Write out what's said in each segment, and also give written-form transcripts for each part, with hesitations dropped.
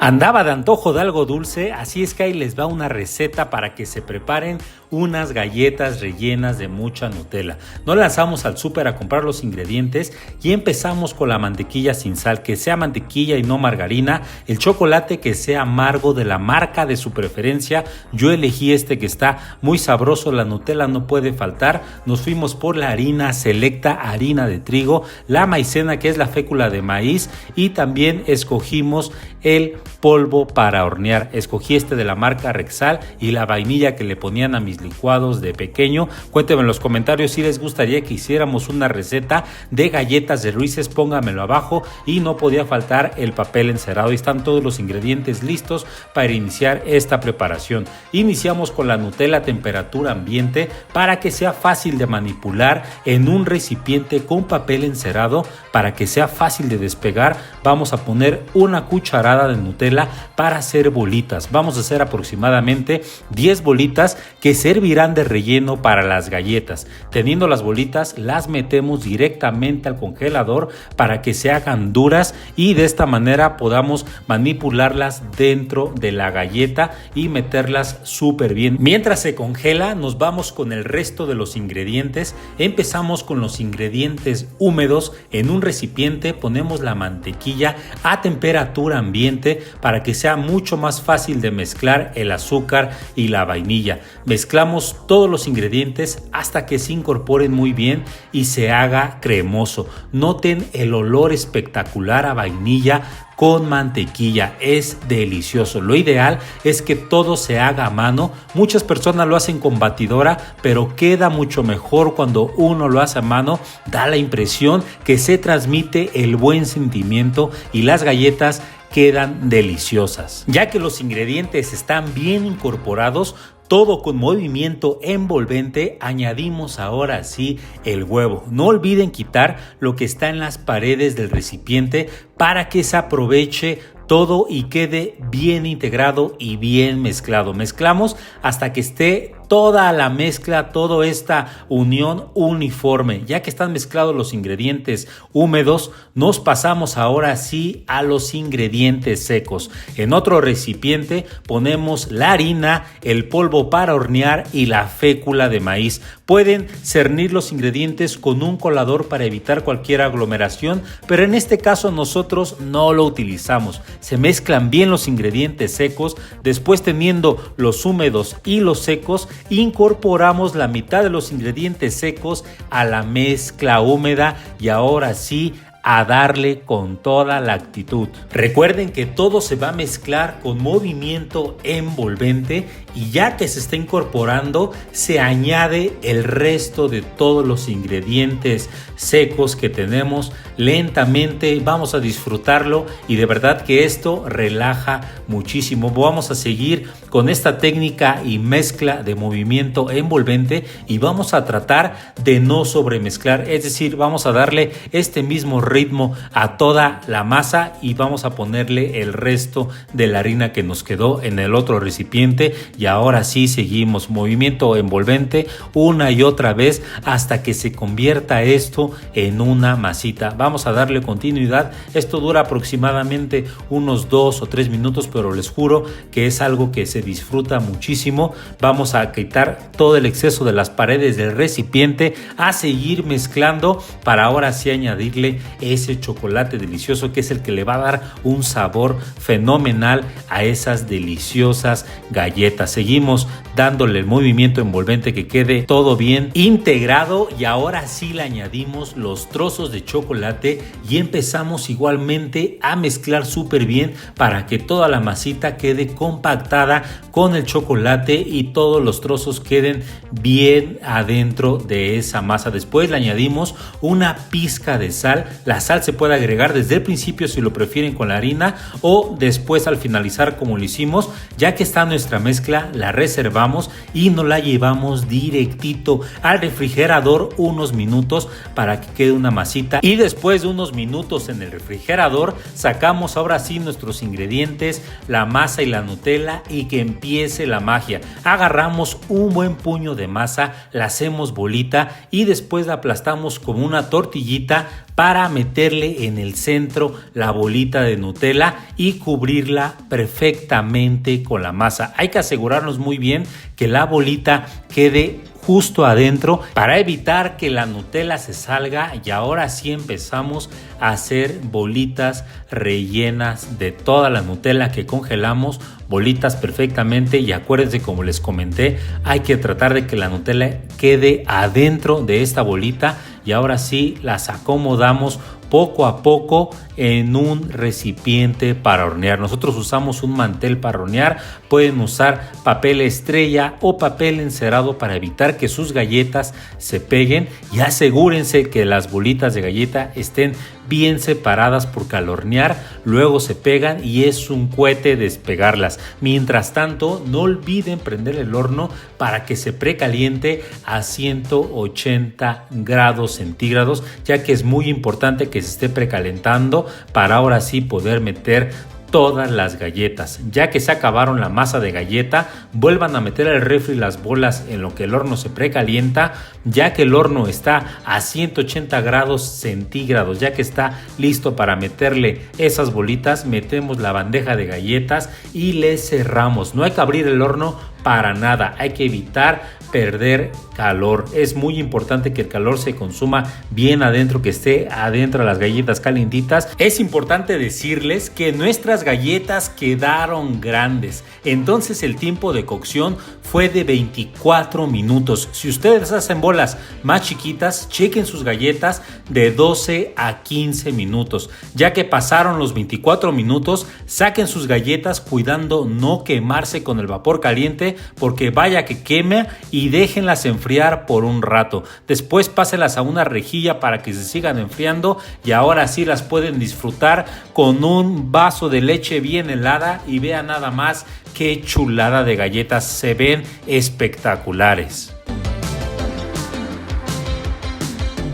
Andaba de antojo de algo dulce, así es que ahí les va una receta para que se preparen unas galletas rellenas de mucha Nutella. Nos lanzamos al súper a comprar los ingredientes y empezamos con la mantequilla sin sal, que sea mantequilla y no margarina, el chocolate que sea amargo de la marca de su preferencia. Yo elegí este que está muy sabroso, la Nutella no puede faltar. Nos fuimos por la harina selecta, harina de trigo, la maicena que es la fécula de maíz y también escogimos el polvo para hornear. Escogí este de la marca Rexal y la vainilla que le ponían a mis licuados de pequeño. Cuéntenme en los comentarios si les gustaría que hiciéramos una receta de galletas de Ruices, pónganmelo abajo. Y no podía faltar el papel encerado. Y están todos los ingredientes listos para iniciar esta preparación. Iniciamos con la Nutella a temperatura ambiente para que sea fácil de manipular en un recipiente con papel encerado. Para que sea fácil de despegar, vamos a poner una cucharada de Nutella para hacer bolitas. Vamos a hacer aproximadamente 10 bolitas que servirán de relleno para las galletas. Teniendo las bolitas, las metemos directamente al congelador para que se hagan duras y de esta manera podamos manipularlas dentro de la galleta y meterlas súper bien. Mientras se congela, nos vamos con el resto de los ingredientes. Empezamos con los ingredientes húmedos. En un recipiente ponemos la mantequilla a temperatura ambiente para que sea mucho más fácil de mezclar el azúcar y la vainilla. Mezclamos todos los ingredientes hasta que se incorporen muy bien y se haga cremoso. Noten el olor espectacular a vainilla con mantequilla, es delicioso. Lo ideal es que todo se haga a mano. Muchas personas lo hacen con batidora, pero queda mucho mejor cuando uno lo hace a mano. Da la impresión que se transmite el buen sentimiento y las galletas quedan deliciosas. Ya que los ingredientes están bien incorporados, todo con movimiento envolvente, añadimos ahora sí el huevo. No olviden quitar lo que está en las paredes del recipiente para que se aproveche todo y quede bien integrado y bien mezclado. Mezclamos hasta que esté toda la mezcla, toda esta unión uniforme. Ya que están mezclados los ingredientes húmedos, nos pasamos ahora sí a los ingredientes secos. En otro recipiente ponemos la harina, el polvo para hornear y la fécula de maíz. Pueden cernir los ingredientes con un colador para evitar cualquier aglomeración, pero en este caso nosotros no lo utilizamos. Se mezclan bien los ingredientes secos, después teniendo los húmedos y los secos, incorporamos la mitad de los ingredientes secos a la mezcla húmeda y ahora sí a darle con toda la actitud. Recuerden que todo se va a mezclar con movimiento envolvente y ya que se está incorporando se añade el resto de todos los ingredientes secos que tenemos lentamente. Vamos a disfrutarlo y de verdad que esto relaja muchísimo. Vamos a seguir con esta técnica y mezcla de movimiento envolvente y vamos a tratar de no sobremezclar, es decir, vamos a darle este mismo ritmo a toda la masa y vamos a ponerle el resto de la harina que nos quedó en el otro recipiente y ahora sí seguimos movimiento envolvente una y otra vez hasta que se convierta esto en una masita. Vamos a darle continuidad. Esto dura aproximadamente unos 2 o 3 minutos, pero les juro que es algo que se disfruta muchísimo. Vamos a quitar todo el exceso de las paredes del recipiente, a seguir mezclando para ahora sí añadirle ese chocolate delicioso que es el que le va a dar un sabor fenomenal a esas deliciosas galletas. Seguimos dándole el movimiento envolvente que quede todo bien integrado y ahora sí le añadimos los trozos de chocolate y empezamos igualmente a mezclar súper bien para que toda la masita quede compactada con el chocolate y todos los trozos queden bien adentro de esa masa. Después le añadimos una pizca de sal. La sal se puede agregar desde el principio si lo prefieren con la harina o después al finalizar como lo hicimos. Ya que está nuestra mezcla, la reservamos y nos la llevamos directito al refrigerador unos minutos para que quede una masita y después de unos minutos en el refrigerador sacamos ahora sí nuestros ingredientes, la masa y la Nutella y que empiece la magia. Agarramos un buen puño de masa, la hacemos bolita y después la aplastamos como una tortillita para meterle en el centro la bolita de Nutella y cubrirla perfectamente con la masa. Hay que asegurarnos muy bien que la bolita quede justo adentro para evitar que la Nutella se salga, y ahora sí empezamos a hacer bolitas rellenas de toda la Nutella que congelamos, bolitas perfectamente. Y acuérdense, como les comenté, hay que tratar de que la Nutella quede adentro de esta bolita, y ahora sí las acomodamos poco a poco en un recipiente para hornear. Nosotros usamos un mantel para hornear, pueden usar papel estrella o papel encerado para evitar que sus galletas se peguen, y asegúrense que las bolitas de galleta estén bien separadas porque al hornear luego se pegan y es un cohete despegarlas. Mientras tanto, no olviden prender el horno para que se precaliente a 180 grados centígrados, ya que es muy importante que se esté precalentando para ahora sí poder meter todas las galletas. Ya que se acabaron la masa de galleta, vuelvan a meter al refri las bolas en lo que el horno se precalienta. Ya que el horno está a 180 grados centígrados, ya que está listo para meterle esas bolitas, metemos la bandeja de galletas y le cerramos. No hay que abrir el horno para nada, hay que evitar perder calor. Es muy importante que el calor se consuma bien adentro, que esté adentro de las galletas calientitas. Es importante decirles que nuestras galletas quedaron grandes, entonces el tiempo de cocción fue de 24 minutos. Si ustedes hacen bolas más chiquitas, chequen sus galletas de 12 a 15 minutos. Ya que pasaron los 24 minutos, saquen sus galletas cuidando no quemarse con el vapor caliente, porque vaya que queme, y déjenlas enfriar por un rato. Después pásenlas a una rejilla para que se sigan enfriando, y ahora sí las pueden disfrutar con un vaso de leche bien helada, y vean nada más qué chulada de galletas, se ven espectaculares.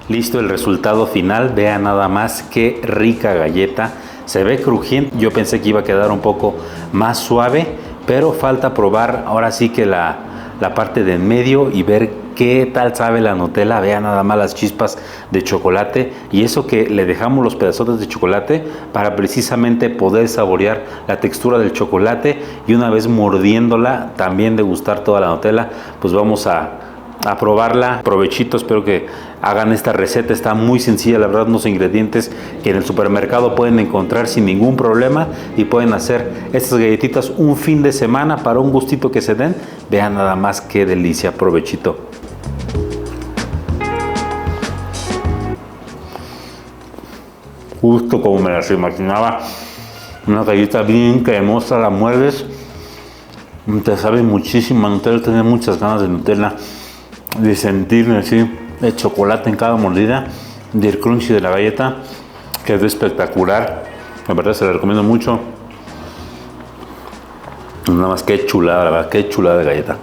Listo el resultado final, vean nada más qué rica galleta, se ve crujiente. Yo pensé que iba a quedar un poco más suave, pero falta probar ahora sí que la parte de en medio y ver qué tal sabe la Nutella. Vean nada más las chispas de chocolate, y eso que le dejamos los pedazotes de chocolate para precisamente poder saborear la textura del chocolate, y una vez mordiéndola también degustar toda la Nutella. Pues vamos a probarla. Provechito, espero que hagan esta receta, está muy sencilla, la verdad, unos ingredientes que en el supermercado pueden encontrar sin ningún problema, y pueden hacer estas galletitas un fin de semana para un gustito que se den. Vean nada más qué delicia. Provechito. Justo como me las imaginaba, una galleta bien cremosa, la muerdes, te sabe muchísimo Nutella. Tenía muchas ganas de Nutella, de sentirme así el chocolate en cada mordida, del crunchy de la galleta. Quedó espectacular, la verdad se la recomiendo mucho. Nada más, qué chulada, la verdad, qué chulada de galleta.